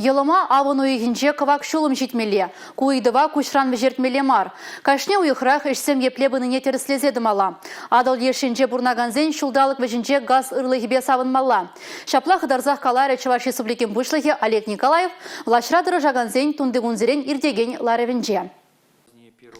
Елыма авын уйгинче кывак шулым житмеле, куйдыва кушран вежертмеле мар. Кашне уйхрах ишсем еплебыныне тереслезедім ала. Адал ешінже бурнаганзен шулдалық вежінче газ ырлыгебе савынмалла. Шаплах дарзах каларе Чуваш Республикин бушлыхе Олег Николаев влашрадыры жаганзен тундыгунзерен ирдеген ларевенже.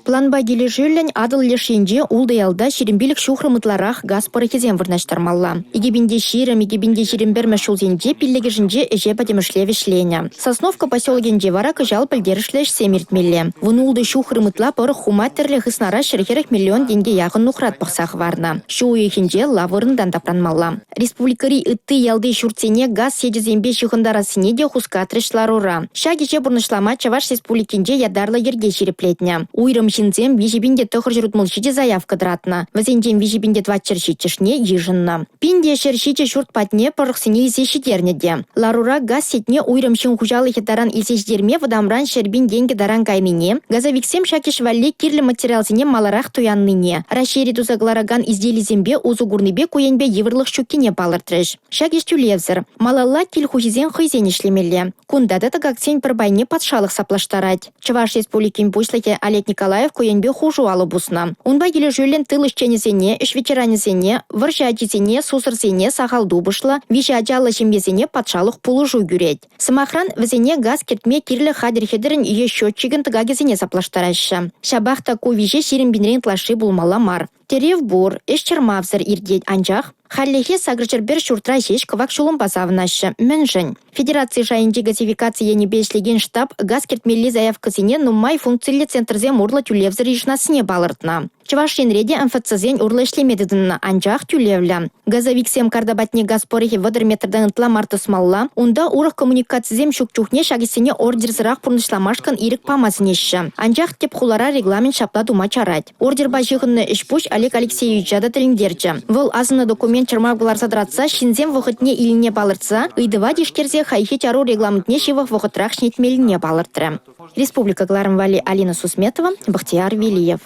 Планба кележелен адыл лешенде улдаялда шерембелік шухрымытларах газ парахизен вырнаштармалла. Игебинде ширым, игебинде шеремберме шулзенде пиллегежінже эже падемышлевешлене. Сосновка поселогенде вара кыжал пілдерішлеш семертмелле. Вуны улды шухрымытла пыр хуматерлі хыснара шерхерек миллион деньги яғын нухрат пықсақ варна. Шу уйхенде лавырындан тапранмалла. Республикари ытты ялды шуртсене газ седезембе шихындарасыне де хускатрешлар ура. Шагиже бурнышлама Чаваш Республикенде ядарлы ерге шереплетне. Уйрым шинзем вижебинде тохыр жүрутмылшиде заявка дратна. Вазендем вижебинде твачершичешне ежинна. Пинде шершиче шурт патне порықсыне изешидернеде. Ларура газ сетне уйрым шин хужалы хетаран изешдерме вадамран шербин деньги даран каймене. Газовиксем шакиш валле кирлі материалсыне маларах туянныне. Рашери тузаглараган изделизембе узугурныбе куенбе еврлых щукине палыртрыш. Шакиш тюлевзір. Малалла тильхузизен хызен ишлемелле. Кундада тагаксен пырбайне патшалық саплаштарать. Чуваш Республикин бушлыхе Олег Николаев куенбе хужу алыбусна. Унба кележелен тылышченесене, ишвечеранесене, варжатисене, сусырсене сахалду бышла, вишаджалы шембезене патшалық пулыжу юреть. Самахран візене газ кертме кирлі хадыр-хедерін ие счетчигін тыгагезене саплаштарашы. Шабахта ку виже шерімбенрен тлашы булмала мар. Терев бур, эшчермавзыр ирдеть анчах, халлехе сагрчербер шуртра жеш кывак шулым базавнашы. Мэнжен. Федерация жайынче газификация небешлеген штаб газ кертмелли заявкасыне нумай функциялы центрзе мурла тюлевзыр ишнасыне балыртна. Чуваш шенреде МФЦЗен урлы ишлемедідінна анчах тюлевля. Газовиксем кардабатне газ порехе вадыр метрдан ытла мартысмалла, унда урах коммуникациязем шукчухне шагисене ордерзырах пурнышламашкан ирік памазынеші. Анчах теп хулара регламент шапла дума чарать. Ордер бажығынны ішпуш Олег Алексеевич жада тіліндерчі. Выл азыны документ чырмавғылар садратса, шинзем вұхытне иліне балыртса, ыйдыва дешкерзе хайхе чару регламентне шивах вұхытрах шнетмеліне балыртыры. Республика Гларым Вали Алина Сусметова, Бахтияр Велиев.